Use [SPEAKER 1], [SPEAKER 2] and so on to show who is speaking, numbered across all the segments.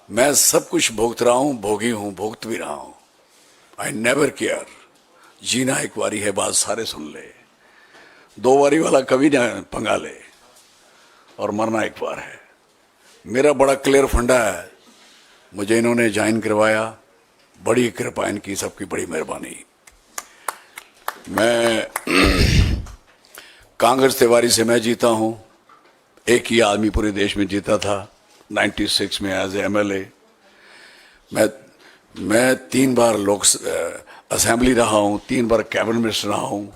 [SPEAKER 1] मैं सब कुछ भुगत रहा हूं, भोगी हूं, भुगत भी रहा हूं। I never care. जीना एक बारी है, बात सारे सुन ले। दो बारी वाला कभी ना पंगा ले, और मरना एक बार है। मेरा बड़ा क्लियर फंडा है। मुझे इन्होंने ज्वाइन करवाया, बड़ी कृपा इनकी, सबकी बड़ी मेहरबानी। मैं कांग्रेस तिवारी से मैं जीता हूं। एक ही आदमी पूरे देश में जीता था 96 में एज एमएलए। मैं 3 बार असेंबली रहा हूं, 3 बार कैबिनेट मिनिस्टर रहा हूं,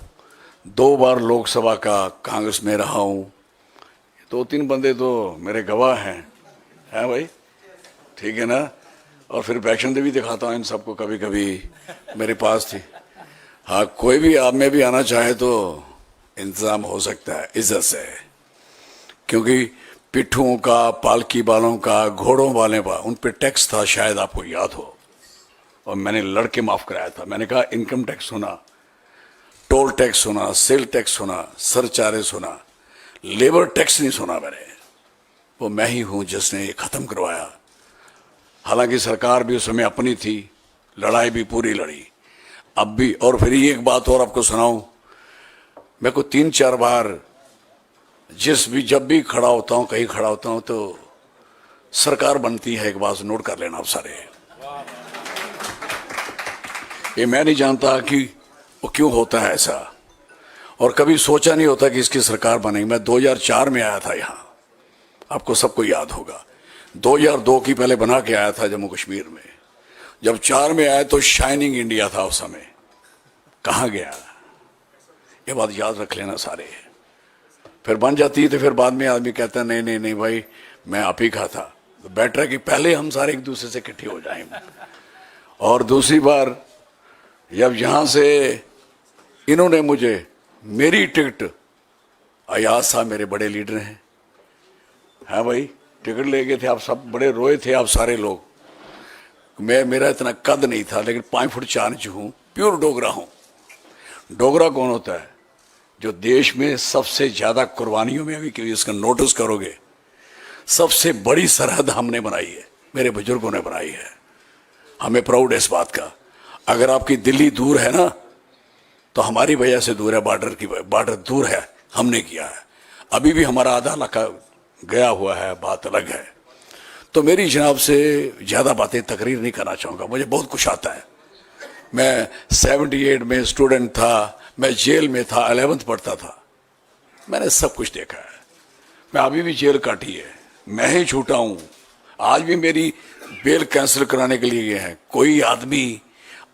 [SPEAKER 1] 2 बार लोकसभा का कांग्रेस में रहा हूं। 2-3 बंदे तो मेरे गवाह हैं भाई, ठीक है ना। और फिर वैक्शन भी दिखाता हूं इन सबको, कभी कभी मेरे पास थी। हाँ, कोई भी आप में भी आना चाहे तो इंतजाम हो सकता है इज्जत से, क्योंकि पिट्ठुओं का, पालकी वालों का, घोड़ों वाले का उन पे टैक्स था, शायद आपको याद हो, और मैंने लड़के माफ कराया था। मैंने कहा इनकम टैक्स होना, टोल टैक्स होना, सेल टैक्स होना, सरचार्ज होना, लेबर टैक्स नहीं सुना मैंने। वो मैं ही हूं जिसने ये खत्म करवाया। हालांकि सरकार भी उस समय अपनी थी, लड़ाई भी पूरी लड़ी, अब भी। और फिर ये एक बात और आपको सुनाऊं, मैं को 3-4 बार जब भी खड़ा होता हूं, कहीं खड़ा होता हूं, तो सरकार बनती है। एक बात नोट कर लेना आप सारे, ये मैं नहीं जानता कि वो क्यों होता है ऐसा, और कभी सोचा नहीं होता कि इसकी सरकार बनेगी। मैं 2004 में आया था यहां, आपको सबको याद होगा। 2002 की पहले बना के आया था जम्मू कश्मीर में। जब 4 में आया तो शाइनिंग इंडिया था उस समय, कहां गया। ये बात याद रख लेना सारे। फिर बन जाती है तो फिर बाद में आदमी कहता है नहीं नहीं नहीं भाई, मैं आप ही का था। तो बेटर है कि पहले हम सारे एक दूसरे से इकट्ठे हो जाएं। और दूसरी बार जब यहां से इन्होंने मुझे मेरी टिकट, अयाज साहब मेरे बड़े लीडर हैं, हाँ भाई, टिकट ले गए थे, आप सब बड़े रोए थे आप सारे लोग। मेरा इतना कद नहीं था, लेकिन 5 फुट 4 इंच हूं, प्योर डोगरा हूं। डोगरा कौन होता है? जो देश में सबसे ज्यादा कुर्बानियों में, अभी क्योंकि इसका नोटिस करोगे, सबसे बड़ी सरहद हमने बनाई है, मेरे बुजुर्गों ने बनाई है। हमें प्राउड है इस बात का। अगर आपकी दिल्ली दूर है ना, तो हमारी वजह से दूर है, बॉर्डर दूर है, हमने किया है। अभी भी हमारा आधा इलाका गया हुआ है, बात अलग है। तो मेरी जनाब से ज्यादा बातें तकरीर नहीं करना चाहूंगा, मुझे बहुत कुछ आता है। मैं 78 में स्टूडेंट था, मैं जेल में था, 11th पढ़ता था, मैंने सब कुछ देखा है। मैं अभी भी जेल काटी है, मैं ही छूटा हूं। आज भी मेरी बेल कैंसिल कराने के लिए गए हैं। कोई आदमी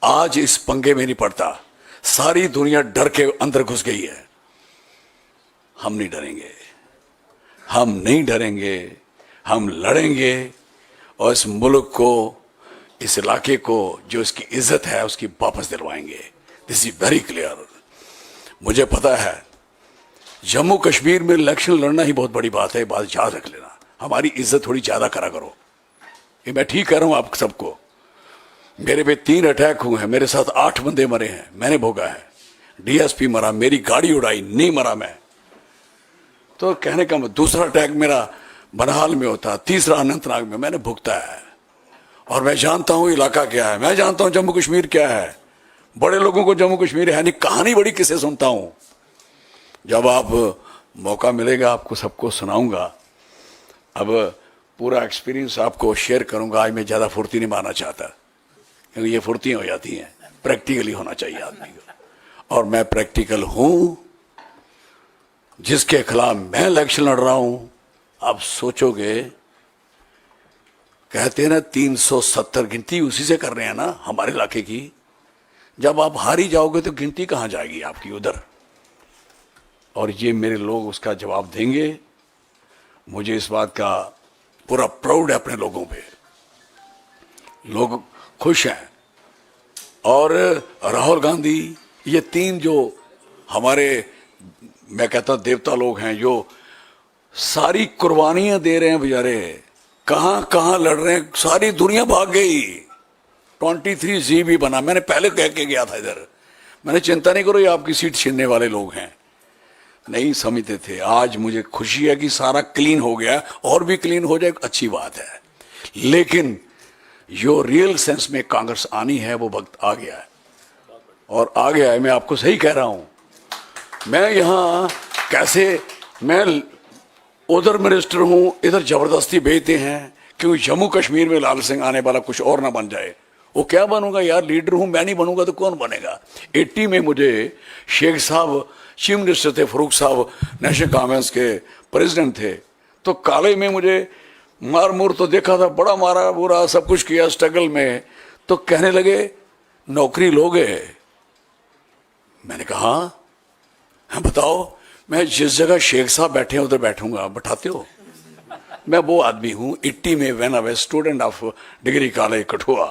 [SPEAKER 1] आज इस पंगे में नहीं पड़ता। सारी दुनिया डर के अंदर घुस गई है। हम नहीं डरेंगे, हम नहीं डरेंगे, हम लड़ेंगे, और इस मुल्क को, इस इलाके को, जो इसकी इज्जत है, उसकी वापस दिलवाएंगे। This is very clear. मुझे पता है जम्मू कश्मीर में इलेक्शन लड़ना ही बहुत बड़ी बात है, बात याद रख लेना। हमारी इज्जत थोड़ी ज्यादा करा करो, ये मैं ठीक कह रहा हूं आप सबको। मेरे पे 3 अटैक हुए हैं, मेरे साथ 8 बंदे मरे हैं, मैंने भोगा है। डीएसपी मरा, मेरी गाड़ी उड़ाई, नहीं मरा मैं। तो कहने का दूसरा अटैक मेरा बनहाल में होता, तीसरा अनंतनाग में, मैंने भुगता है। और मैं जानता हूं इलाका क्या है, मैं जानता हूं जम्मू कश्मीर क्या है। बड़े लोगों को जम्मू कश्मीर है नहीं, कहानी बड़ी किसे सुनता हूं। जब आप मौका मिलेगा आपको सबको सुनाऊंगा। अब पूरा एक्सपीरियंस आपको शेयर करूंगा। आज मैं ज्यादा फुर्ती नहीं मारना चाहता, क्योंकि ये फुर्तियां हो जाती हैं। प्रैक्टिकली होना चाहिए आदमी को, और मैं प्रैक्टिकल हूं। जिसके खिलाफ मैं इलेक्शन लड़ रहा हूं, आप सोचोगे, कहते हैं ना 370 गिनती उसी से कर रहे हैं ना हमारे इलाके की। जब आप हारी जाओगे तो गिनती कहां जाएगी आपकी उधर। और ये मेरे लोग उसका जवाब देंगे। मुझे इस बात का पूरा प्राउड है अपने लोगों पे, लोग खुश हैं। और राहुल गांधी, ये 3 जो हमारे, मैं कहता देवता लोग हैं, जो सारी कुर्बानियां दे रहे हैं बेचारे, कहां कहां लड़ रहे हैं, सारी दुनिया भाग गई। 23 भी बना, मैंने पहले कह के गया था इधर, मैंने चिंता नहीं करो ये आपकी सीट छीनने वाले लोग हैं, नहीं समझते थे। आज मुझे खुशी है कि सारा क्लीन हो गया, और भी क्लीन हो जाए अच्छी बात है। लेकिन जो रियल सेंस में कांग्रेस आनी है वो वक्त आ गया है, और आ गया है। मैं आपको सही कह रहा हूं। मैं यहां कैसे, मैं उधर मिनिस्टर हूं, इधर जबरदस्ती भेजते हैं क्योंकि जम्मू कश्मीर में लाल सिंह आने वाला कुछ और ना बन जाए। वो क्या बनूंगा यार, लीडर हूं मैं, नहीं बनूंगा तो कौन बनेगा। 80 में मुझे शेख साहब चीफ मिनिस्टर थे, फरूक साहब नेशनल कॉन्फ्रेंस के प्रेसिडेंट थे, तो काले में मुझे मार मुर तो देखा था, बड़ा मारा बुरा सब कुछ किया स्ट्रगल में, तो कहने लगे नौकरी लोगे। मैंने कहा हाँ बताओ, मैं जिस जगह शेख साहब बैठे हैं उधर बैठूंगा, बैठाते हो। मैं वो आदमी हूं। 80 में when I was student of degree college Kathua,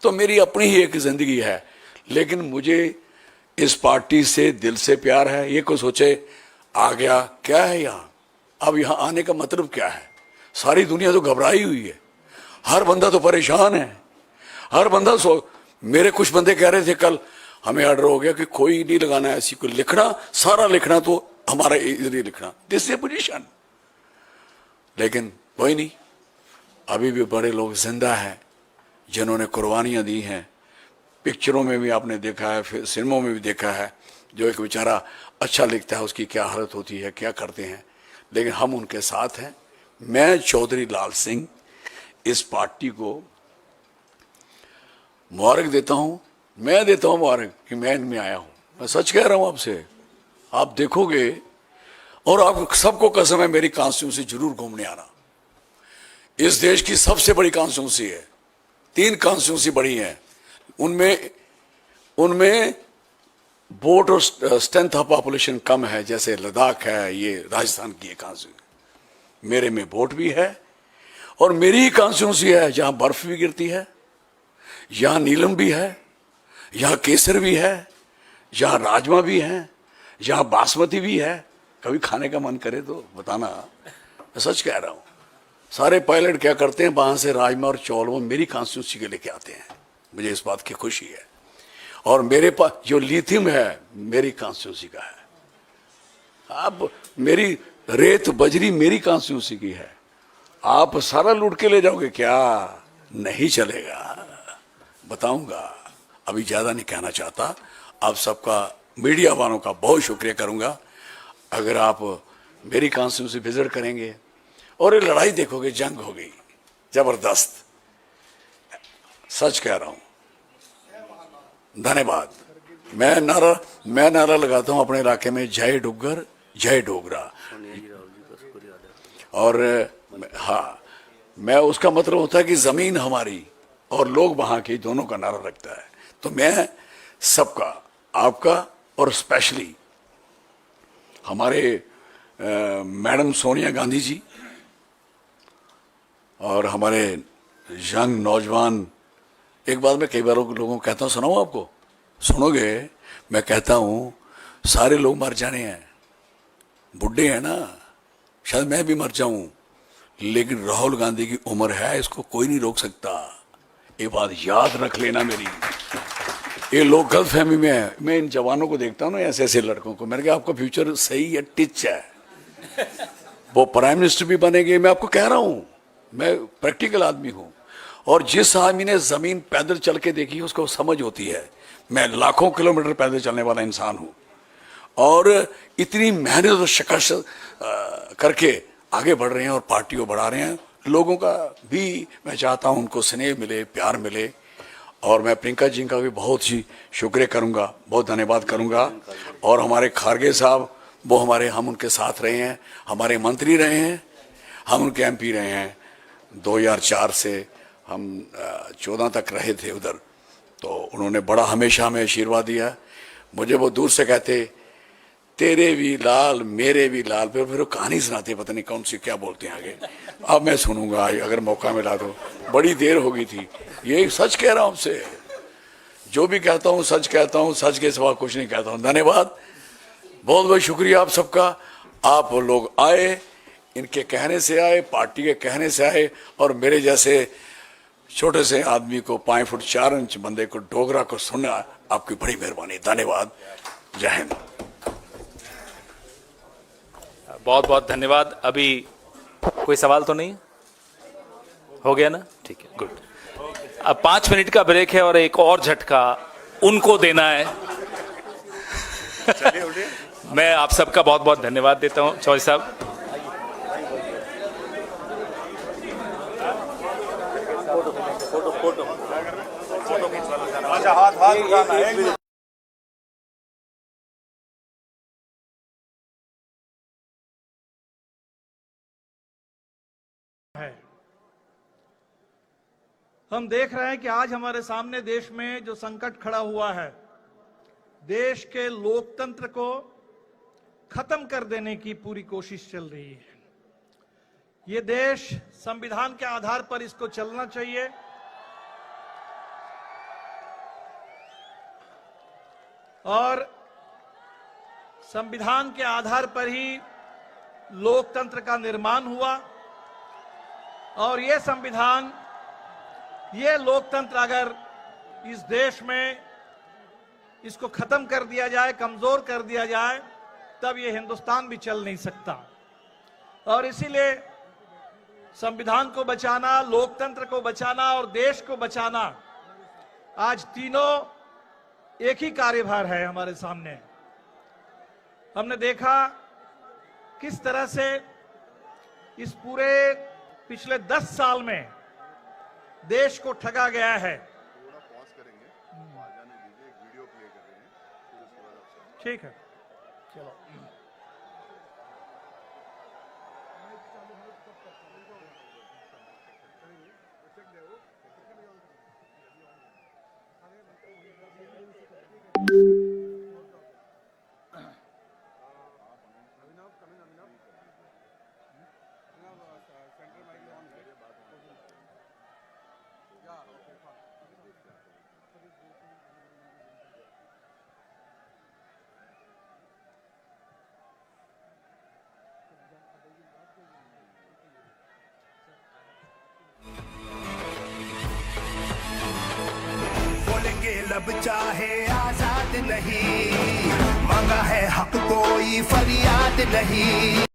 [SPEAKER 1] तो मेरी अपनी ही एक जिंदगी है, लेकिन मुझे इस पार्टी से दिल से प्यार है। ये कोई सोचे आ गया क्या है यहाँ, अब यहाँ आने का मतलब क्या है। सारी दुनिया तो घबराई हुई है, हर बंदा तो परेशान है, हर बंदा मेरे कुछ बंदे कह रहे थे कल, हमें ऑर्डर हो गया कि कोई नहीं लगाना है ऐसी कोई लिखना, सारा लिखना तो हमारा इधर ही लिखना, दिस इज पोजीशन। लेकिन कोई नहीं, अभी भी बड़े लोग जिंदा हैं जिन्होंने कुर्बानियां दी हैं। पिक्चरों में भी आपने देखा है, फिर सिनेमा में भी देखा है, जो एक बेचारा अच्छा लिखता है उसकी क्या हालत होती है, क्या करते हैं, लेकिन हम उनके साथ हैं। मैं चौधरी लाल सिंह इस पार्टी को मुबारक देता हूं, मैं देता हूं मुबारक कि मैं इनमें आया हूं। मैं सच कह रहा हूं आपसे, आप देखोगे, और आप सबको कसम है मेरी कॉन्स्टिट्यूंसी जरूर घूमने आना। इस देश की सबसे बड़ी कॉन्स्टिट्यूंसी है, 3 कॉन्स्टिट्यूंसी बड़ी हैं, उनमें वोट और स्ट्रेंथ ऑफ पॉपुलेशन कम है, जैसे लद्दाख है, ये राजस्थान की कॉन्स्टिट्यूंसी। मेरे में वोट भी है, और मेरी ही कॉन्स्टिट्यूंसी है जहां बर्फ भी गिरती है, यहां नीलम भी है, यहां केसर भी है, यहां राजमा भी है, यहां बासमती भी है। कभी खाने का मन करे तो बताना, मैं सच कह रहा हूं। सारे पायलट क्या करते हैं, वहां से राजमा और चौल वो मेरी कॉन्स्टिट्यूंसी के लेके आते हैं, मुझे इस बात की खुशी है। और मेरे पास जो लिथियम है मेरी कॉन्स्टिट्यूंसी का है। अब मेरी रेत बजरी मेरी कॉन्स्टिट्यूंसी की है, आप सारा लूट के ले जाओगे क्या, नहीं चलेगा। बताऊंगा, अभी ज्यादा नहीं कहना चाहता। आप सबका, मीडिया वालों का बहुत शुक्रिया करूंगा। अगर आप मेरी कॉन्स्टिट्यूंसी विजिट करेंगे और ये लड़ाई देखोगे, जंग हो गई जबरदस्त, सच कह रहा हूं। धन्यवाद। मैं नारा लगाता हूं अपने इलाके में, जय डुग्गर जय डोगरा। और हाँ, मैं उसका मतलब होता है कि जमीन हमारी और लोग वहां के, दोनों का नारा रखता है। तो मैं सबका, आपका और स्पेशली हमारे मैडम सोनिया गांधी जी और हमारे यंग नौजवान, एक बात मैं कई बार लोगों को कहता हूं, सुनाऊं आपको, सुनोगे? मैं कहता हूं सारे लोग मर जाने हैं, बुढ़े हैं ना, शायद मैं भी मर जाऊं, लेकिन राहुल गांधी की उम्र है, इसको कोई नहीं रोक सकता। ये बात याद रख लेना मेरी। ये लोग गलत फहमी में है। मैं इन जवानों को देखता हूं ना, ऐसे ऐसे लड़कों को, मैंने कहा आपका फ्यूचर सही है, टिच है, वो प्राइम मिनिस्टर भी बनेंगे। मैं आपको कह रहा हूं, मैं प्रैक्टिकल आदमी हूं, और जिस आदमी ने जमीन पैदल चल के देखी उसको समझ होती है। मैं लाखों किलोमीटर पैदल चलने वाला इंसान हूं, और इतनी मेहनत और शिकस्त करके आगे बढ़ रहे हैं और पार्टी को बढ़ा रहे हैं। लोगों का भी मैं चाहता हूं उनको स्नेह मिले, प्यार मिले, और मैं प्रियंका जी का भी बहुत ही शुक्रिया करूंगा, बहुत धन्यवाद करूंगा। और हमारे खारगे साहब, वो हमारे, हम उनके साथ रहे हैं, हमारे मंत्री रहे हैं, हम उनके एमपी रहे हैं। 2004 से हम 14 तक रहे थे उधर, तो उन्होंने बड़ा हमेशा हमें आशीर्वाद दिया। मुझे वो दूर से कहते तेरे भी लाल मेरे भी लाल, फिर कहानी सुनाते, पता नहीं कौन सी क्या बोलते हैं आगे, अब मैं सुनूंगा अगर मौका मिला तो। बड़ी देर हो गई थी, ये सच कह रहा हूं आपसे, जो भी कहता हूं सच कहता हूं, सच के सिवा कुछ नहीं कहता हूं। धन्यवाद, बहुत बहुत शुक्रिया आप सबका। आप लोग आए, इनके कहने से आए, पार्टी के कहने से आए, और मेरे जैसे छोटे से आदमी को 5 फुट 4 इंच बंदे को, डोगरा को सुनना, आपकी बड़ी मेहरबानी। धन्यवाद, जय हिंद।
[SPEAKER 2] बहुत बहुत धन्यवाद। अभी कोई सवाल तो नहीं? हो गया ना, ठीक है, गुड। अब 5 मिनट का ब्रेक है और एक और झटका उनको देना है। मैं आप सबका बहुत बहुत धन्यवाद देता हूं। चौधरी साहब,
[SPEAKER 3] है। हम देख रहे हैं कि आज हमारे सामने देश में जो संकट खड़ा हुआ है, देश के लोकतंत्र को खत्म कर देने की पूरी कोशिश चल रही है। ये देश संविधान के आधार पर इसको चलना चाहिए। और संविधान के आधार पर ही लोकतंत्र का निर्माण हुआ। और ये संविधान, ये लोकतंत्र अगर इस देश में इसको खत्म कर दिया जाए, कमजोर कर दिया जाए, तब ये हिंदुस्तान भी चल नहीं सकता। और इसीलिए संविधान को बचाना, लोकतंत्र को बचाना और देश को बचाना, आज तीनों एक ही कार्यभार है हमारे सामने। हमने देखा किस तरह से इस पूरे पिछले 10 साल में देश को ठगा गया है। ठीक है, चलो।
[SPEAKER 4] बोलेंगे लब चाहे आजाद नहीं, मांगा है हक कोई फरियाद नहीं।